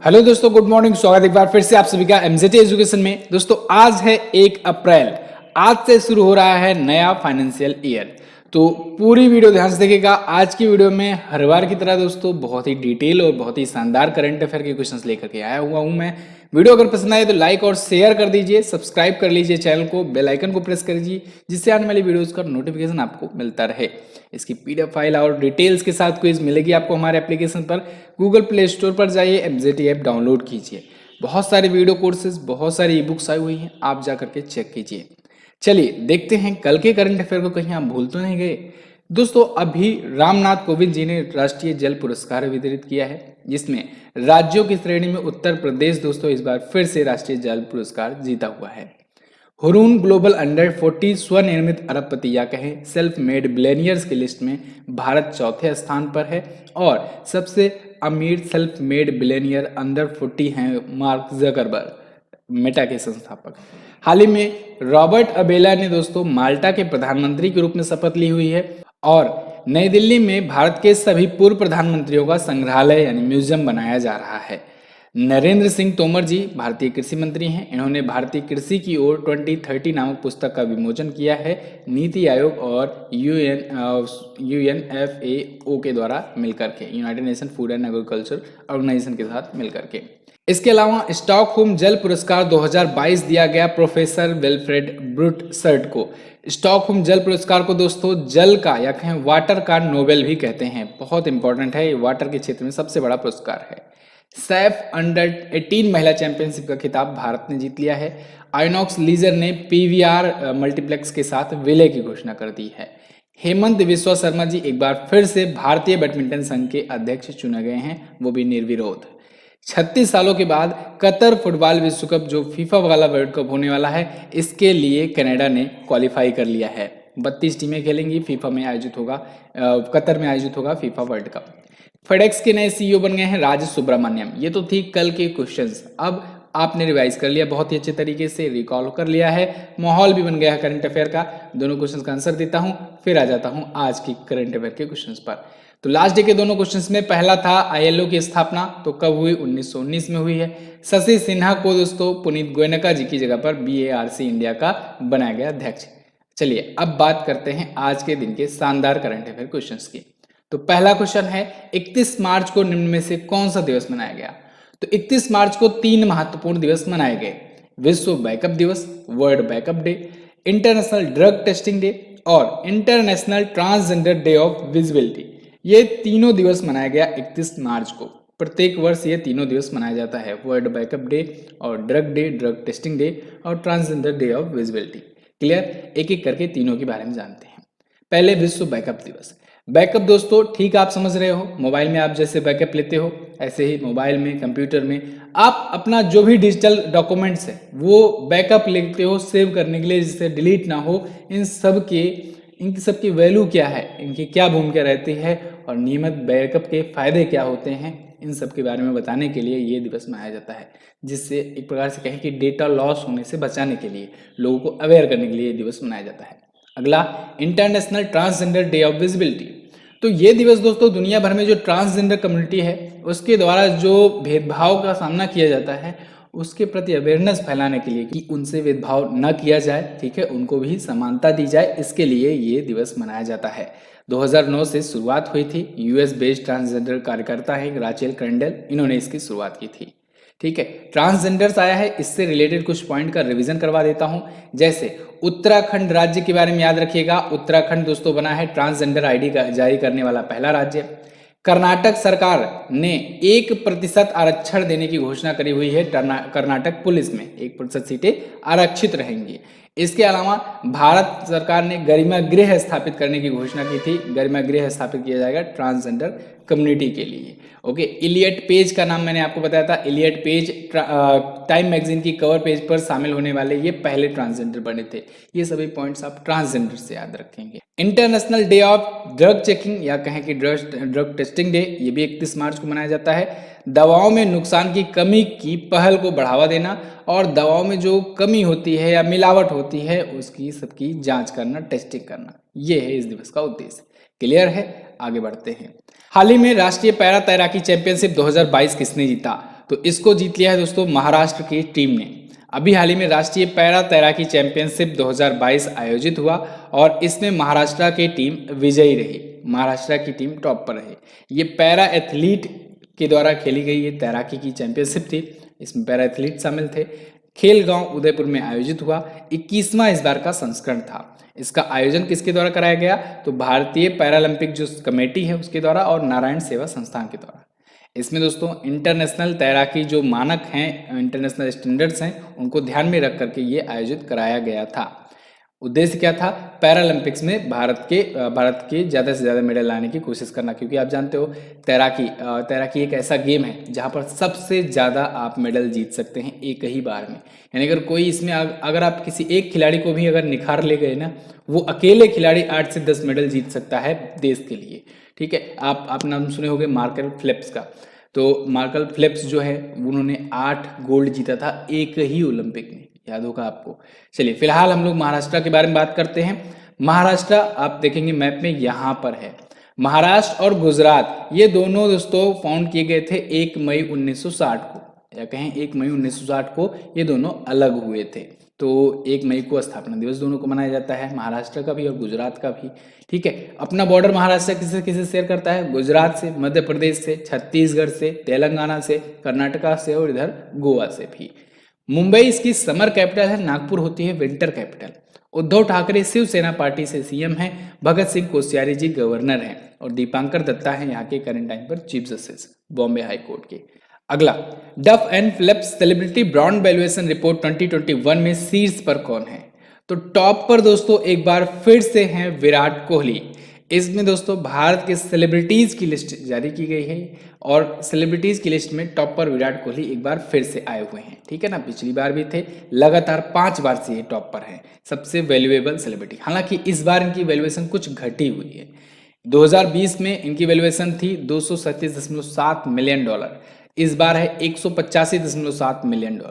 Hello दोस्तों, good morning. स्वागत है एक बार फिर से आप सभी का एमजेटी एजुकेशन में। दोस्तों आज है 1 अप्रैल। आज से शुरू हो रहा है नया फाइनेंशियल ईयर। तो पूरी वीडियो ध्यान से देखिएगा। आज की वीडियो में हर बार की तरह दोस्तों बहुत ही डिटेल और बहुत ही शानदार करंट अफेयर के क्वेश्चंस लेकर के आया हुआ हूं मैं। वीडियो अगर पसंद आए तो लाइक और शेयर कर दीजिए, सब्सक्राइब कर लीजिए चैनल को, बेल आइकन को प्रेस कर दीजिए जिससे आने वाली वीडियोस का नोटिफिकेशन आपको मिलता रहे। इसकी पीडीएफ फाइल और डिटेल्स के साथ क्विज मिलेगी आपको हमारे एप्लीकेशन पर। गूगल प्ले स्टोर पर जाइए, एमजेटी ऐप डाउनलोड कीजिए। बहुत सारे वीडियो कोर्सेज, बहुत सारी ई बुक्स आई हुई हैं, आप जा करके चेक कीजिए। चलिए देखते हैं कल के करंट अफेयर को, कहीं आप भूल तो नहीं गए। दोस्तों अभी रामनाथ कोविंद जी ने राष्ट्रीय जल पुरस्कार वितरित किया है, जिसमें राज्यों की श्रेणी में उत्तर प्रदेश दोस्तों इस बार फिर से राष्ट्रीय जल पुरस्कार जीता हुआ है। हुरून ग्लोबल अंडर 40 स्वनिर्मित अरबपति या कहें सेल्फ मेड बिलियनियर्स की लिस्ट में भारत चौथे स्थान पर है और सबसे अमीर सेल्फ मेड बिलियनियर अंडर 40 हैं मार्क जकरबर्ग, मेटा के संस्थापक। हाल ही में रॉबर्ट अबेला ने दोस्तों माल्टा के प्रधानमंत्री के रूप में शपथ ली हुई है और नई दिल्ली में भारत के सभी पूर्व प्रधानमंत्रियों का संग्रहालय यानी म्यूजियम बनाया जा रहा है। नरेंद्र सिंह तोमर जी भारतीय कृषि मंत्री हैं। इन्होंने भारतीय कृषि की ओर 2030 नामक पुस्तक का विमोचन किया है, नीति आयोग और यूएनएफएओ के द्वारा मिलकर के, United Nation Food and Agriculture Organization के साथ मिलकर के। इसके अलावा स्टॉकहोम जल पुरस्कार 2022 दिया गया प्रोफेसर विल्फ्रेड ब्रूटसर्ट को। स्टॉकहोम जल पुरस्कार को दोस्तों जल का या कहें वाटर का नोबेल भी कहते हैं। बहुत इंपॉर्टेंट है, ये वाटर के क्षेत्र में सबसे बड़ा पुरस्कार है। सैफ अंडर 18 महिला चैंपियनशिप का खिताब भारत ने जीत लिया है। आइनॉक्स लीजर ने पीवीआर मल्टीप्लेक्स के साथ विलय की घोषणा कर दी है। हेमंत बिस्वा शर्मा जी एक बार फिर से भारतीय बैडमिंटन संघ के अध्यक्ष चुने गए हैं, वो भी निर्विरोध। 36 सालों के बाद कतर फुटबॉल विश्व कप जो फीफा वाला वर्ल्ड कप होने वाला है, इसके लिए कनाडा ने क्वालिफाई कर लिया है। 32 टीमें खेलेंगी, फीफा में आयोजित होगा, कतर में आयोजित होगा फीफा वर्ल्ड कप। फेडेक्स के नए सीईओ बन गए हैं राज सुब्रमण्यम। ये तो थी कल के क्वेश्चंस, अब आपने रिवाइज कर लिया, बहुत ही अच्छे तरीके से रिकॉल कर लिया है, माहौल भी बन गया है करंट अफेयर का। दोनों क्वेश्चंस का आंसर देता हूं, फिर आ जाता हूं आज की करंट अफेयर के क्वेश्चंस पर। तो लास्ट डे के दोनों क्वेश्चंस में पहला था आईएलओ की स्थापना, तो कब हुई? 1919 में हुई है। शशि सिन्हा को दोस्तों पुनीत गोयनका जी की जगह पर बीएआरसी इंडिया का बनाया गया अध्यक्ष। चलिए अब बात करते हैं आज के दिन के शानदार करंट अफेयर क्वेश्चंस की। तो पहला क्वेश्चन है 31 मार्च को निम्न में से कौन सा दिवस मनाया गया? तो 31 मार्च को 3 महत्वपूर्ण दिवस मनाए गए। विश्व बैकअप दिवस, world backup day, international drug testing day और international transgender day of visibility. ये तीनों दिवस मनाया गया 31 मार्च को। प्रत्येक वर्ष ये तीनों दिवस मनाया जाता है, वर्ल्ड बैकअप डे और drug day, drug testing day और transgender day of visibility. Clear? एक एक करके तीनों के बारे में जानते हैं। पहले विश्व बैकअप दिवस। बैकअप दोस्तों ठीक आप समझ रहे हो, मोबाइल में आप जैसे बैकअप लेते हो ऐसे ही मोबाइल में, कंप्यूटर में आप अपना जो भी डिजिटल डॉक्यूमेंट्स है वो बैकअप लेते हो सेव करने के लिए, जिससे डिलीट ना हो। इनकी सब की वैल्यू क्या है, इनकी क्या भूमिका रहती है और नियमित बैकअप के फायदे क्या होते हैं, इन सब के बारे में बताने के लिए ये दिवस मनाया जाता है। जिससे एक प्रकार से कहें कि डेटा लॉस होने से बचाने के लिए, लोगों को अवेयर करने के लिए ये दिवस मनाया जाता है। अगला international transgender day of visibility. तो ये दिवस दोस्तों दुनिया भर में जो ट्रांसजेंडर कम्युनिटी है उसके द्वारा जो भेदभाव का सामना किया जाता है उसके प्रति अवेयरनेस फैलाने के लिए कि उनसे भेदभाव न किया जाए, ठीक है, उनको भी समानता दी जाए, इसके लिए ये दिवस मनाया जाता है। 2009 से शुरुआत हुई थी। यूएस बेस्ड ट्रांसजेंडर कार्यकर्ता है राचेल कर्नडेल, इन्होंने इसकी शुरुआत की थी। ठीक है, ट्रांसजेंडर्स आया है, इससे रिलेटेड कुछ पॉइंट का रिवीजन करवा देता हूं। जैसे उत्तराखंड राज्य के बारे में याद रखिएगा। उत्तराखंड दोस्तों बना है ट्रांसजेंडर आईडी जारी करने वाला पहला राज्य। कर्नाटक सरकार ने 1% आरक्षण देने की घोषणा करी हुई है। कर्नाटक पुलिस में 1% सीटें आरक्षित रहेंगी। इसके अलावा भारत सरकार ने गरिमा गृह स्थापित करने की घोषणा की थी। गरिमा गृह स्थापित किया जाएगा ट्रांसजेंडर कम्युनिटी के लिए। ओके, इलियट पेज का नाम मैंने आपको बताया था। इलियट पेज टाइम मैगजीन की कवर पेज पर शामिल होने वाले ये पहले ट्रांसजेंडर बने थे। ये सभी पॉइंट्स आप ट्रांसजेंडर से याद रखेंगे। International day of drug checking या कहें कि ड्रग टेस्टिंग डे, ये भी 31 मार्च को मनाया जाता है। दवाओं में नुकसान की कमी की पहल को बढ़ावा देना और दवाओं में जो कमी होती है या मिलावट होती है उसकी सबकी जांच करना, टेस्टिंग करना, ये है इस दिवस का उद्देश्य। क्लियर है? आगे बढ़ते हैं। हाल ही में राष्ट्रीय पैरा तैराकी चैंपियनशिप 2022 किसने जीता? तो इसको जीत लिया है दोस्तों महाराष्ट्र की टीम ने। अभी हाल ही में राष्ट्रीय पैरा तैराकी चैंपियनशिप 2022 आयोजित हुआ और इसमें महाराष्ट्र की टीम विजयी रही। महाराष्ट्र की टीम टॉप पर रही। ये पैरा एथलीट के द्वारा खेली गई ये तैराकी की चैंपियनशिप थी। इसमें पैरा एथलीट शामिल थे। खेल गांव उदयपुर में आयोजित हुआ। 21वां इस बार का संस्करण था। इसका आयोजन किसके द्वारा कराया गया? तो भारतीय पैरालंपिक जो कमेटी है उसके द्वारा और नारायण सेवा संस्थान के द्वारा। इसमें दोस्तों इंटरनेशनल तैराकी जो मानक हैं, इंटरनेशनल स्टैंडर्ड्स हैं, उनको ध्यान में रख करके ये आयोजित कराया गया था। उद्देश्य क्या था? पैरालंपिक्स में भारत के ज़्यादा से ज़्यादा मेडल लाने की कोशिश करना, क्योंकि आप जानते हो तैराकी एक ऐसा गेम है जहाँ पर सबसे ज़्यादा आप मेडल जीत सकते हैं एक ही बार में। यानी अगर कोई इसमें अगर आप किसी एक खिलाड़ी को भी अगर निखार ले गए ना, वो अकेले खिलाड़ी 8 से 10 मेडल जीत सकता है देश के लिए। ठीक है, आप नाम सुने होंगे मार्कल फेल्प्स का। तो मार्कल फेल्प्स जो है उन्होंने 8 गोल्ड जीता था एक ही ओलंपिक में, याद होगा आपको। चलिए फिलहाल हम लोग महाराष्ट्र के बारे में बात करते हैं। महाराष्ट्र आप देखेंगे मैप में यहाँ पर है। महाराष्ट्र और गुजरात ये दोनों दोस्तों फाउंड किए गए थे 1 मई 1960 को, या कहें 1 मई 1960 को ये दोनों अलग हुए थे। तो 1 मई को स्थापना दिवस दोनों को मनाया जाता है, महाराष्ट्र का भी और गुजरात का भी। ठीक है, अपना बॉर्डर महाराष्ट्र किसे किसे शेयर करता है? गुजरात से, मध्य प्रदेश से, छत्तीसगढ़ से, तेलंगाना से, कर्नाटका से और इधर गोवा से भी। मुंबई इसकी समर कैपिटल है, नागपुर होती है winter capital. Uddhav Thackeray Shiv Sena party से सीएम हैं, भगत सिंह कोश्यारी जी गवर्नर हैं और दीपांकर दत्ता हैं यहाँ के करंट टाइम पर chief justice Bombay high court के। अगला, Duff and Phelps celebrity brand valuation report 2021 में शीर्ष पर कौन है? तो टॉप पर दोस्तों एक बार फिर से हैं विराट कोहली। इसमें दोस्तों भारत के सेलिब्रिटीज की लिस्ट जारी की गई है और सेलिब्रिटीज की लिस्ट में टॉप पर विराट कोहली एक बार फिर से आए हुए हैं। ठीक है ना, पिछली बार भी थे, लगातार 5 बार से ये टॉप पर है सबसे वैल्यूएबल सेलिब्रिटी। हालांकि इस बार इनकी वैल्यूएशन कुछ घटी हुई है। 2020 में इनकी वैल्यूएशन थी $237.7 मिलियन, इस बार है $185.7 मिलियन।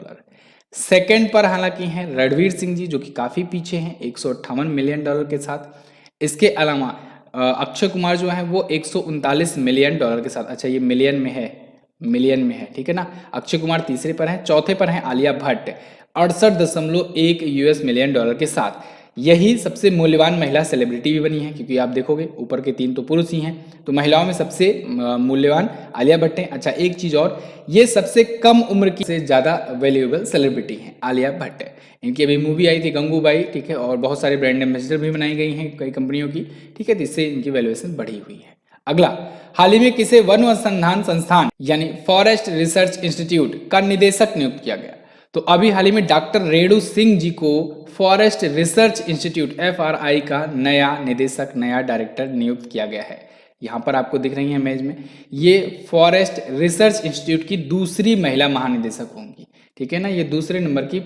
सेकंड पर हालांकि हैं रणवीर सिंह जी जो कि काफ़ी पीछे हैं $158 मिलियन के साथ। इसके अलावा अक्षय कुमार जो है वो $139 मिलियन के साथ। अच्छा ये मिलियन में है, ठीक है ना। अक्षय कुमार तीसरे पर हैं। चौथे पर हैं आलिया भट्ट 68.1 यूएस मिलियन के साथ। यही सबसे मूल्यवान महिला सेलिब्रिटी भी बनी है, क्योंकि आप देखोगे ऊपर के 3 तो पुरुष ही हैं, तो महिलाओं में सबसे मूल्यवान आलिया भट्ट हैं। अच्छा एक चीज़ और, ये सबसे कम उम्र की से ज़्यादा वैल्यूएबल सेलिब्रिटी हैं आलिया भट्ट। इनकी अभी मूवी आई थी गंगूबाई, ठीक है, और बहुत सारे ब्रांड एम्बेसडर भी बनाई गई हैं कई कंपनियों की, ठीक है, जिससे इनकी वैल्यूएशन बढ़ी हुई है। अगला, हाल ही में किसे वन अनुसंधान संस्थान यानी फॉरेस्ट रिसर्च इंस्टीट्यूट का निदेशक नियुक्त किया गया? तो अभी हाल ही में डॉक्टर रेणु सिंह जी को फॉरेस्ट रिसर्च इंस्टीट्यूट FRI का नया निदेशक, नया डायरेक्टर नियुक्त किया गया है। यहाँ पर आपको दिख रही है इमेज में, ये फॉरेस्ट रिसर्च इंस्टीट्यूट की दूसरी महिला महानिदेशक होंगी। ठीक है ना, ये दूसरे नंबर की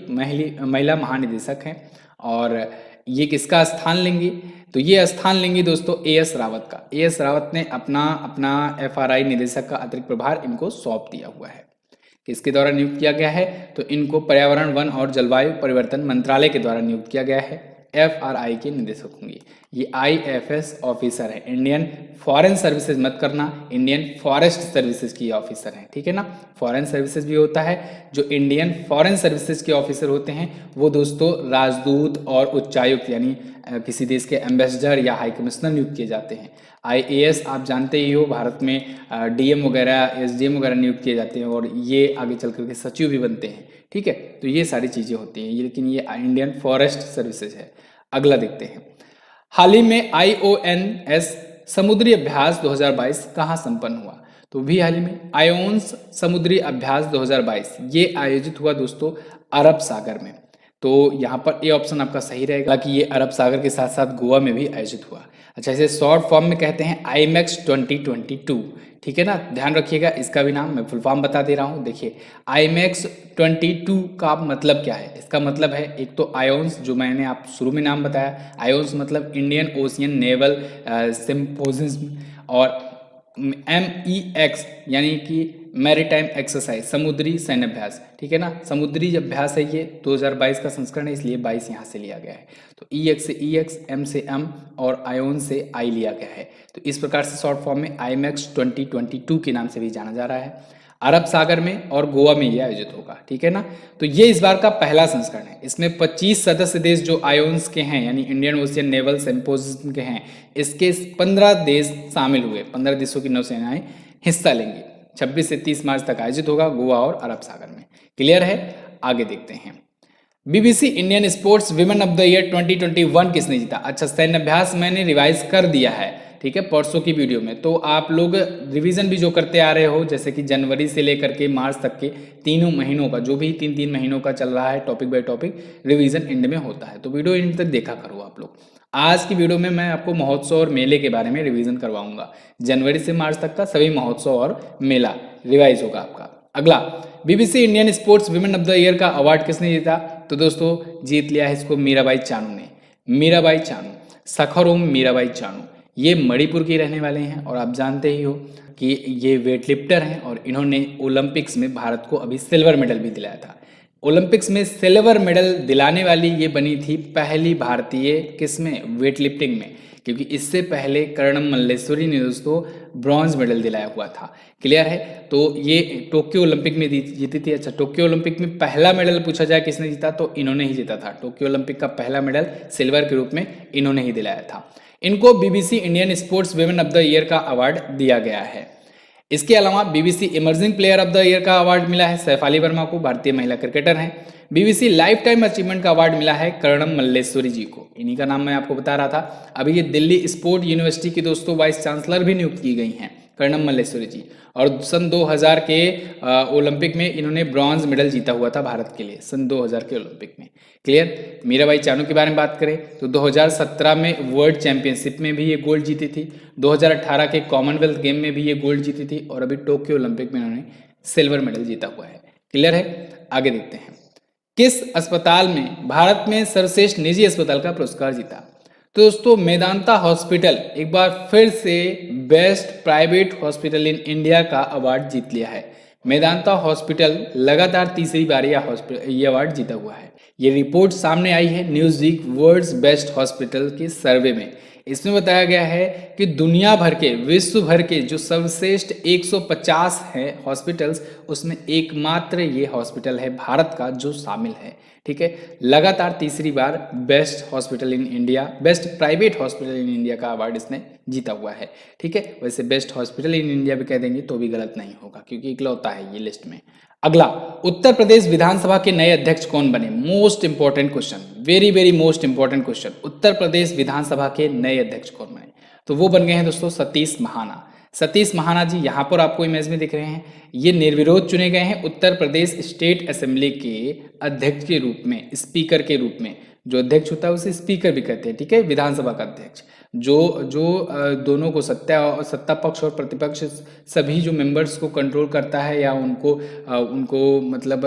महिला महानिदेशक हैं। और ये किसका स्थान लेंगी? तो ये स्थान लेंगी दोस्तों AS रावत का। AS रावत ने अपना FRI निदेशक का अतिरिक्त प्रभार इनको सौंप दिया हुआ है। किसके द्वारा नियुक्त किया गया है? तो इनको पर्यावरण, वन और जलवायु परिवर्तन मंत्रालय के द्वारा नियुक्त किया गया है। FRI के निदेशक होंगे। ये IFS ऑफिसर है, इंडियन फॉरेन सर्विसेज मत करना, इंडियन फॉरेस्ट सर्विसेज की ऑफिसर हैं। ठीक है ना, फॉरेन सर्विसेज भी होता है। जो इंडियन फॉरेन सर्विसेज के ऑफिसर होते हैं वो दोस्तों राजदूत और उच्चायुक्त यानी किसी देश के एम्बेसडर या हाई कमिश्नर नियुक्त किए जाते हैं। IAS आप जानते ही हो, भारत में DM वगैरह, SDM वगैरह नियुक्त किए जाते हैं और ये आगे चल करके सचिव भी बनते हैं। ठीक है, तो ये सारी चीज़ें होती हैं, लेकिन ये इंडियन फॉरेस्ट सर्विसेज है। अगला देखते हैं, हाल ही में IONS समुद्री अभ्यास 2022 कहाँ संपन्न हुआ? तो भी हाल ही में आयोन्स समुद्री अभ्यास 2022 ये आयोजित हुआ दोस्तों अरब सागर में। तो यहाँ पर ए ऑप्शन आपका सही रहेगा कि ये अरब सागर के साथ साथ गोवा में भी आयोजित हुआ। अच्छा, इसे शॉर्ट फॉर्म में कहते हैं IMEX 2022। ठीक है ना, ध्यान रखिएगा इसका भी नाम, मैं फुल फॉर्म बता दे रहा हूँ। देखिए IMEX 22 का मतलब क्या है? इसका मतलब है एक तो आयोन्स, जो मैंने आप शुरू में नाम बताया, आयोन्स मतलब इंडियन ओशियन नेवल सिम्पोजिज्म, और MEX यानी कि मैरीटाइम एक्सरसाइज, समुद्री सैन्य अभ्यास। ठीक है ना, समुद्री अभ्यास है ये, 2022 का संस्करण है, इसलिए 22 यहाँ से लिया गया है। तो EX से EX, M से M और आयोन से I लिया गया है। तो इस प्रकार से शॉर्ट फॉर्म में IMEX 2022 के नाम से भी जाना जा रहा है। अरब सागर में और गोवा में ये आयोजित होगा, ठीक है ना। तो ये इस बार का पहला संस्करण है। इसमें 25 सदस्य देश जो आयोन्स के हैं यानी इंडियन ओशियन नेवल सिम्पोजियम के हैं, इसके 15 देश शामिल हुए, 15 देशों की नौसेनाएं हिस्सा लेंगी। 26 से 30 मार्च तक आयोजित होगा गोवा और अरब सागर में। क्लियर है, आगे देखते हैं। BBC Indian sports women of the year 2021 किसने जीता? अच्छा, सैन्य अभ्यास मैंने रिवाइज कर दिया है, ठीक है, परसों की वीडियो में। तो आप लोग रिवीजन भी जो करते आ रहे हो, जैसे कि जनवरी से लेकर के मार्च तक के तीनों महीनों का, जो भी 3-3 महीनों का चल रहा है, topic by topic revision and में होता है। तो वीडियो एंड तक देखा करो आप लोग। आज की वीडियो में मैं आपको महोत्सव और मेले के बारे में रिवीजन करवाऊंगा। जनवरी से मार्च तक का सभी महोत्सव और मेला रिवाइज होगा आपका। अगला, BBC Indian sports women of the year का अवार्ड किसने जीता? तो दोस्तों जीत लिया है इसको मीराबाई चानू ने। मीराबाई चानू, सखरोम मीराबाई चानू, ये मणिपुर के रहने वाले हैं और आप जानते ही हो कि ये वेट लिफ्टर हैं और इन्होंने ओलंपिक्स में भारत को अभी सिल्वर मेडल भी दिलाया था। ओलंपिक्स में सिल्वर मेडल दिलाने वाली ये बनी थी पहली भारतीय, किसमें? वेट लिफ्टिंग में, क्योंकि इससे पहले कर्णम मल्लेश्वरी ने दोस्तों ब्रॉन्ज मेडल दिलाया हुआ था। क्लियर है, तो ये टोक्यो ओलंपिक में जीती थी। अच्छा, टोक्यो ओलंपिक में पहला मेडल पूछा जाए किसने जीता, तो इन्होंने ही जीता था। टोक्यो ओलंपिक का पहला मेडल सिल्वर के रूप में इन्होंने ही दिलाया था। इनको BBC Indian sports women of the year का अवार्ड दिया गया है। इसके अलावा BBC emerging player of the year का अवार्ड मिला है सैफाली वर्मा को, भारतीय महिला क्रिकेटर हैं। बीबीसी लाइफ टाइम अचीवमेंट का अवार्ड मिला है कर्णम मल्लेश्वरी जी को, इन्हीं का नाम मैं आपको बता रहा था। अभी ये दिल्ली स्पोर्ट यूनिवर्सिटी की दोस्तों वाइस चांसलर भी नियुक्त की गई हैं कर्णम मल्लेश्वरी जी, और सन 2000 के ओलंपिक में इन्होंने ब्रॉन्ज मेडल जीता हुआ था भारत के लिए, सन 2000 के ओलंपिक में। क्लियर। मीराबाई चानू के बारे में बात करें तो 2017 में वर्ल्ड चैंपियनशिप में भी ये गोल्ड जीती थी, 2018 के कॉमनवेल्थ गेम में भी ये गोल्ड जीती थी, और अभी टोक्यो ओलंपिक में इन्होंने सिल्वर मेडल जीता हुआ है। क्लियर है, आगे देखते हैं। किस अस्पताल में भारत में सर्वश्रेष्ठ निजी अस्पताल का पुरस्कार जीता? तो दोस्तों मेदांता हॉस्पिटल एक बार फिर से best private hospital in India का अवार्ड जीत लिया है। मेदांता हॉस्पिटल लगातार तीसरी बार ये अवार्ड जीता हुआ है। ये रिपोर्ट सामने आई है न्यूज़वीक वर्ल्ड्स बेस्ट हॉस्पिटल के सर्वे में। इसमें बताया गया है कि दुनिया भर के, विश्व भर के जो सर्वश्रेष्ठ 150 हैं हॉस्पिटल्स, उसमें एकमात्र ये हॉस्पिटल है भारत का जो शामिल है। ठीक है, लगातार तीसरी बार best hospital in India, best private hospital in India का अवार्ड इसने जीता हुआ है। ठीक है, वैसे बेस्ट हॉस्पिटल इन इंडिया भी कह देंगे तो भी गलत नहीं होगा क्योंकि इकलौता है ये लिस्ट में। अगला, उत्तर प्रदेश विधानसभा के नए अध्यक्ष कौन बने? Most important question, very very most important question. Uttar Pradesh विधानसभा के नए अध्यक्ष कौन बने? तो वो बन गए हैं दोस्तों सतीश महाना। सतीश महाना जी यहाँ पर आपको इमेज में दिख रहे हैं, ये निर्विरोध चुने गए हैं उत्तर प्रदेश स्टेट असेंबली के अध्यक्ष के रूप में, स्पीकर के रूप में। जो अध्यक्ष होता है उसे स्पीकर भी कहते हैं। ठीक है, विधानसभा का अध्यक्ष जो दोनों को सत्ता पक्ष और प्रतिपक्ष सभी जो मेंबर्स को कंट्रोल करता है या उनको मतलब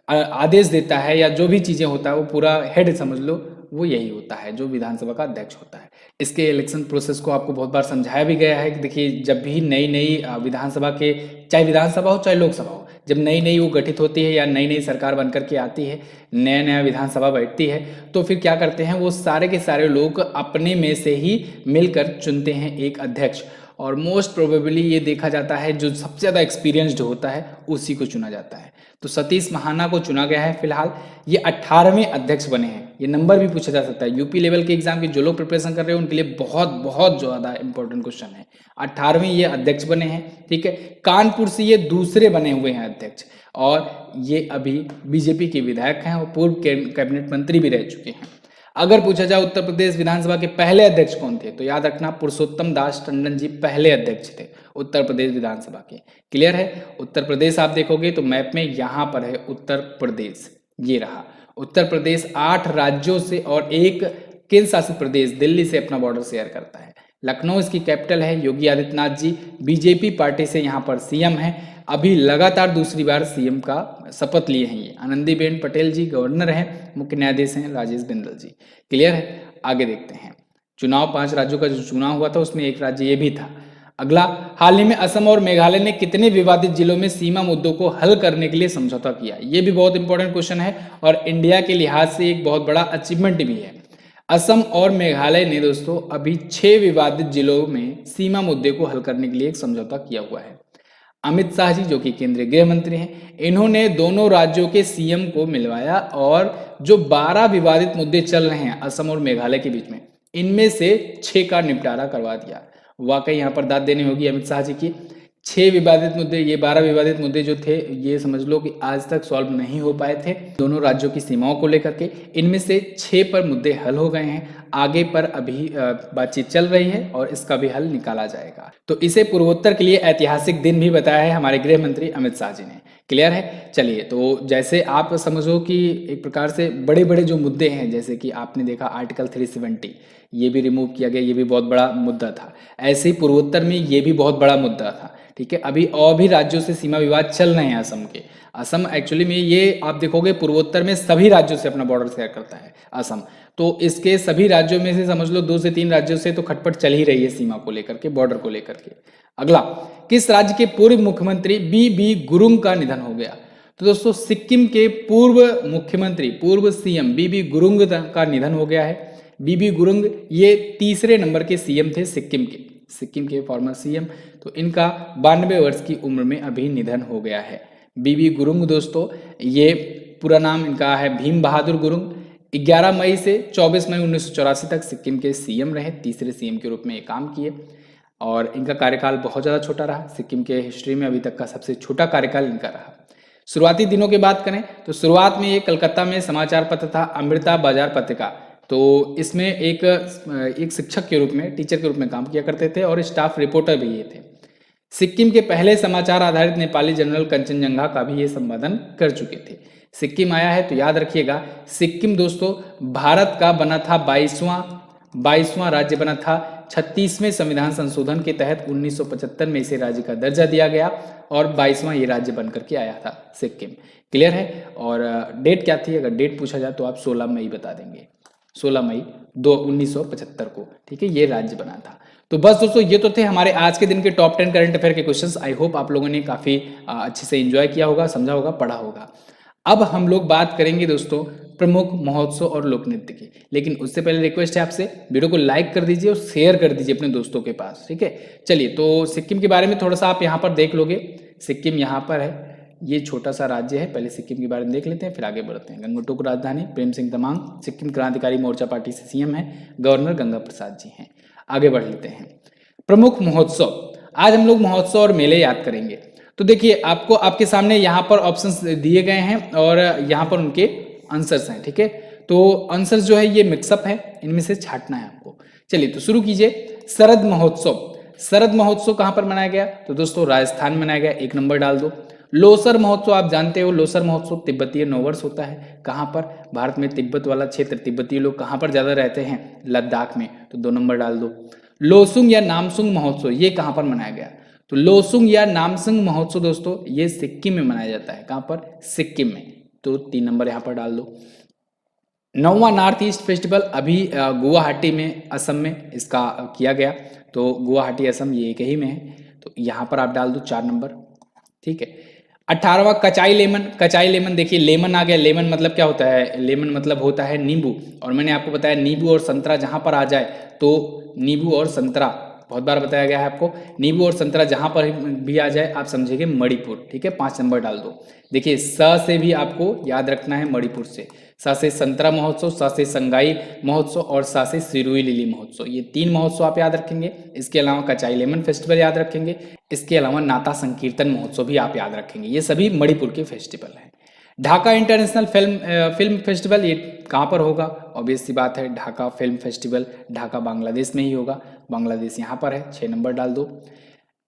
आदेश देता है या जो भी चीज़ें होता है वो पूरा हेड समझ लो, वो यही होता है जो विधानसभा का अध्यक्ष होता है। इसके इलेक्शन प्रोसेस को आपको बहुत बार समझाया भी गया है कि देखिए जब भी नई विधानसभा के, चाहे विधानसभा हो चाहे लोकसभा हो, जब नई वो गठित होती है या नई सरकार बनकर के आती है, नया विधानसभा बैठती है, तो फिर क्या करते हैं वो सारे के सारे लोग अपने में से ही मिलकर चुनते हैं एक अध्यक्ष, और मोस्ट प्रोबेबली ये देखा जाता है जो सबसे ज़्यादा एक्सपीरियंस्ड होता है उसी को चुना जाता है। तो सतीश महाना को चुना गया है। फिलहाल ये 18वें अध्यक्ष बने हैं। ये नंबर भी पूछा जा सकता है, यूपी लेवल के एग्जाम के जो लोग प्रिपरेशन कर रहे हैं उनके लिए बहुत बहुत ज़्यादा इंपॉर्टेंट क्वेश्चन है। 18वें ये अध्यक्ष बने हैं। ठीक है, कानपुर से ये दूसरे बने हुए हैं अध्यक्ष, और ये अभी बीजेपी के विधायक हैं और पूर्व कैबिनेट मंत्री भी रह चुके हैं। अगर पूछा जाए उत्तर प्रदेश विधानसभा के पहले अध्यक्ष कौन थे, तो याद रखना पुरुषोत्तम दास टंडन जी पहले अध्यक्ष थे उत्तर प्रदेश विधानसभा के। क्लियर है, उत्तर प्रदेश आप देखोगे तो मैप में यहाँ पर है उत्तर प्रदेश, ये रहा उत्तर प्रदेश। 8 राज्यों से और एक केंद्र शासित प्रदेश दिल्ली से अपना बॉर्डर शेयर करता है। लखनऊ इसकी कैपिटल है। योगी आदित्यनाथ जी बीजेपी पार्टी से यहाँ पर सीएम है, अभी लगातार दूसरी बार सीएम का शपथ लिए हैं ये। आनंदीबेन पटेल जी गवर्नर हैं, मुख्य न्यायाधीश हैं राजेश बिंदल जी। क्लियर है, आगे देखते हैं। चुनाव 5 राज्यों का जो चुनाव हुआ था उसमें एक राज्य ये भी था। अगला, हाल ही में असम और मेघालय ने कितने विवादित जिलों में सीमा मुद्दों को हल करने के लिए समझौता किया? ये भी बहुत इंपॉर्टेंट क्वेश्चन है और इंडिया के लिहाज से एक बहुत बड़ा अचीवमेंट भी है। असम और मेघालय ने दोस्तों अभी 6 विवादित जिलों में सीमा मुद्दे को हल करने के लिए एक समझौता किया हुआ है। अमित शाह जी जो कि केंद्रीय गृह मंत्री हैं, इन्होंने दोनों राज्यों के सीएम को मिलवाया और जो 12 विवादित मुद्दे चल रहे हैं असम और मेघालय के बीच में, इनमें से 6 का निपटारा करवा दिया। वाकई यहाँ पर दाद देनी होगी अमित शाह जी की। 6 विवादित मुद्दे, ये 12 विवादित मुद्दे जो थे ये समझ लो कि आज तक सॉल्व नहीं हो पाए थे दोनों राज्यों की सीमाओं को लेकर के। इनमें से 6 पर मुद्दे हल हो गए हैं, आगे पर अभी बातचीत चल रही है और इसका भी हल निकाला जाएगा। तो इसे पूर्वोत्तर के लिए ऐतिहासिक दिन भी बताया है हमारे गृह मंत्री अमित शाह जी ने। क्लियर है? चलिए, तो जैसे आप समझो कि एक प्रकार से बड़े बड़े जो मुद्दे हैं, जैसे कि आपने देखा आर्टिकल 370 ये भी रिमूव किया गया, ये भी बहुत बड़ा मुद्दा था। ऐसे ही पूर्वोत्तर में ये भी बहुत बड़ा मुद्दा था। ठीक है, अभी और भी राज्यों से सीमा विवाद चल रहे हैं असम के। असम एक्चुअली में ये आप देखोगे पूर्वोत्तर में सभी राज्यों से अपना बॉर्डर शेयर करता है असम, तो इसके सभी राज्यों में से समझ लो 2 से 3 राज्यों से तो खटपट चल ही रही है सीमा को लेकर के, बॉर्डर को लेकर के। अगला, किस राज्य के पूर्व मुख्यमंत्री बी गुरुंग का निधन हो गया? तो दोस्तों सिक्किम के पूर्व मुख्यमंत्री, पूर्व सीएम बी गुरुंग का निधन हो गया है। बी गुरुंग ये तीसरे नंबर के सीएम थे सिक्किम के फॉर्मर सीएम। तो इनका 92 वर्ष की उम्र में अभी निधन हो गया है। बी गुरुंग दोस्तों, ये पूरा नाम इनका है भीम बहादुर गुरुंग। 11 मई से 24 मई 1984 तक सिक्किम के सीएम रहे, तीसरे सीएम के रूप में ये काम किए और इनका कार्यकाल बहुत ज़्यादा छोटा रहा। सिक्किम के हिस्ट्री में अभी तक का सबसे छोटा कार्यकाल इनका रहा। शुरुआती दिनों की बात करें तो शुरुआत में ये कलकत्ता में समाचार पत्र था अमृता बाजार पत्रिका, तो इसमें एक शिक्षक के रूप में, टीचर के रूप में काम किया करते थे और स्टाफ रिपोर्टर भी ये थे। सिक्किम के पहले समाचार आधारित नेपाली जर्नल कंचनजंगा का भी ये संपादन कर चुके थे। सिक्किम आया है तो याद रखिएगा, सिक्किम दोस्तों भारत का बना था 22वां राज्य बना था। 36वें संविधान संशोधन के तहत 1975 में इसे राज्य का दर्जा दिया गया और 22वां ये राज्य बन करके आया था सिक्किम। क्लियर है? और डेट क्या थी, अगर डेट पूछा जाए तो आप 16 मई बता देंगे, 16 मई 1975 को। ठीक है, ये राज्य बना था। तो बस दोस्तों ये तो थे हमारे आज के दिन के टॉप 10 करंट अफेयर के क्वेश्चंस। आई होप आप लोगों ने काफ़ी अच्छे से एंजॉय किया होगा, समझा होगा, पढ़ा होगा। अब हम लोग बात करेंगे दोस्तों प्रमुख महोत्सव और लोक नृत्य की, लेकिन उससे पहले रिक्वेस्ट है आपसे वीडियो को लाइक कर दीजिए और शेयर कर दीजिए अपने दोस्तों के पास। ठीक है, चलिए, तो सिक्किम के बारे में थोड़ा सा आप यहाँ पर देख लोगे। सिक्किम यहाँ पर है, ये छोटा सा राज्य है। पहले सिक्किम के बारे में देख लेते हैं, फिर आगे बढ़ते हैं। गंगटोक राजधानी प्रेम सिंह तमांग, सिक्किम क्रांतिकारी मोर्चा पार्टी से सीएम है। गवर्नर गंगा प्रसाद जी हैं। आगे बढ़ लेते हैं। प्रमुख महोत्सव, आज हम लोग महोत्सव और मेले याद करेंगे। तो देखिए, आपको आपके सामने यहाँ पर ऑप्शंस दिए गए हैं और यहाँ पर उनके आंसर्स हैं। ठीक है, तो आंसर्स जो है ये मिक्सअप है, इनमें से छांटना है आपको। चलिए तो शुरू कीजिए। शरद महोत्सव, शरद महोत्सव कहाँ पर मनाया गया? तो दोस्तों राजस्थान में मनाया गया, 1 नंबर डाल दो। लोसर महोत्सव आप जानते हो, लोसर महोत्सव तिब्बतीय नववर्ष होता है। कहाँ पर? भारत में तिब्बत वाला क्षेत्र, तिब्बतीय लोग कहाँ पर ज़्यादा रहते हैं? लद्दाख में, तो 2 नंबर डाल दो। लोसुंग या नामसुंग महोत्सव ये कहाँ पर मनाया गया? तो लोसुंग या नामसुंग महोत्सव दोस्तों ये सिक्किम में मनाया जाता है। कहाँ पर? सिक्किम में, तो 3 नंबर यहाँ पर डाल दो। 9वां नॉर्थ ईस्ट फेस्टिवल अभी गुवाहाटी में, असम में इसका किया गया। तो गुवाहाटी असम ये एक ही में है, तो यहाँ पर आप डाल दो 4 नंबर। ठीक है, 18वां कचाई लेमन, कचाई लेमन देखिए लेमन आ गया। लेमन मतलब क्या होता है? लेमन मतलब होता है नींबू, और मैंने आपको बताया नींबू और संतरा जहाँ पर आ जाए तो नींबू और संतरा बहुत बार बताया गया है आपको। नींबू और संतरा जहाँ पर भी आ जाए आप समझेंगे मणिपुर। ठीक है, 5 नंबर डाल दो। देखिए स से भी आपको याद रखना है मणिपुर से, स से संतरा महोत्सव, स से संगाई महोत्सव और स से सिरुई लिली महोत्सव, ये 3 महोत्सव आप याद रखेंगे। इसके अलावा कचाई लेमन फेस्टिवल याद रखेंगे। इसके अलावा नाता संकीर्तन महोत्सव भी आप याद रखेंगे। ये सभी मणिपुर के फेस्टिवल हैं। ढाका इंटरनेशनल फिल्म फेस्टिवल ये कहाँ पर होगा? ऑब्वियस सी बात है, ढाका फिल्म फेस्टिवल ढाका बांग्लादेश में ही होगा। बांग्लादेश यहाँ पर है, 6 नंबर डाल दो।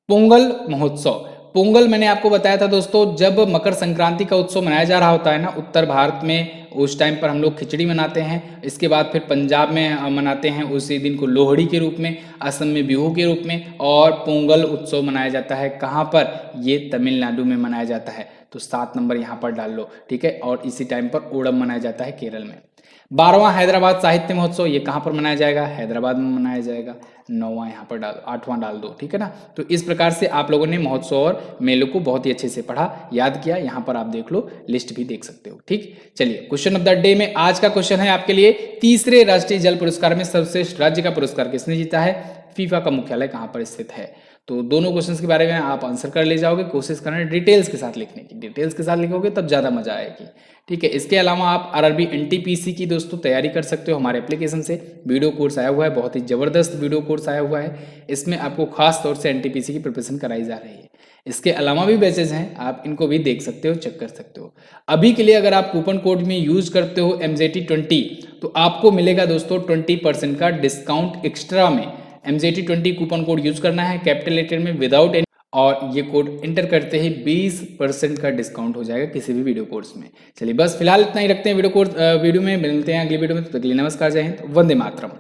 पोंगल महोत्सव, पोंगल मैंने आपको बताया था दोस्तों, जब मकर संक्रांति का उत्सव मनाया जा रहा होता है ना उत्तर भारत में, उस टाइम पर हम लोग खिचड़ी मनाते हैं। इसके बाद फिर पंजाब में मनाते हैं उसी दिन को लोहड़ी के रूप में, असम में बिहू के रूप में, और पोंगल उत्सव मनाया जाता है कहाँ पर? ये तमिलनाडु में मनाया जाता है। तो 7 नंबर यहाँ पर डाल लो। ठीक है, और इसी टाइम पर ओणम मनाया जाता है केरल में। 12वां हैदराबाद साहित्य महोत्सव ये कहाँ पर मनाया जाएगा? हैदराबाद में मनाया जाएगा। 9वां यहाँ पर डाल, 8वां डाल दो। ठीक है ना, तो इस प्रकार से आप लोगों ने महोत्सव और मेलों को बहुत ही अच्छे से पढ़ा, याद किया। यहाँ पर आप देख लो, लिस्ट भी देख सकते हो। ठीक, चलिए क्वेश्चन ऑफ द डे में आज का क्वेश्चन है आपके लिए, तीसरे राष्ट्रीय जल पुरस्कार में सर्वश्रेष्ठ राज्य का पुरस्कार किसने जीता है? फीफा का मुख्यालय कहाँ पर स्थित है? तो दोनों क्वेश्चंस के बारे में आप आंसर कर ले जाओगे। कोशिश करना डिटेल्स के साथ लिखने की, डिटेल्स के साथ लिखोगे तब ज़्यादा मजा आएगी। ठीक है, इसके अलावा आप आरआरबी एनटीपीसी की दोस्तों तैयारी कर सकते हो हमारे एप्लीकेशन से। वीडियो कोर्स आया हुआ है, बहुत ही ज़बरदस्त वीडियो कोर्स आया हुआ है। इसमें आपको खास तौर से एनटीपीसी की प्रिपरेशन कराई जा रही है। इसके अलावा भी बैचेज हैं, आप इनको भी देख सकते हो, चेक कर सकते हो। अभी के लिए अगर आप कूपन कोड में यूज करते हो MJT20 तो आपको मिलेगा दोस्तों 20% का डिस्काउंट एक्स्ट्रा में। MJT20 कूपन कोड यूज करना है कैपिटल लेटर में विदाउट एनी, और ये कोड इंटर करते ही 20% का डिस्काउंट हो जाएगा किसी भी वीडियो कोर्स में। चलिए बस फिलहाल इतना ही रखते हैं वीडियो में मिलते हैं अगली वीडियो में। तब तक के लिए नमस्कार, जय हिंद, वंदे मातरम।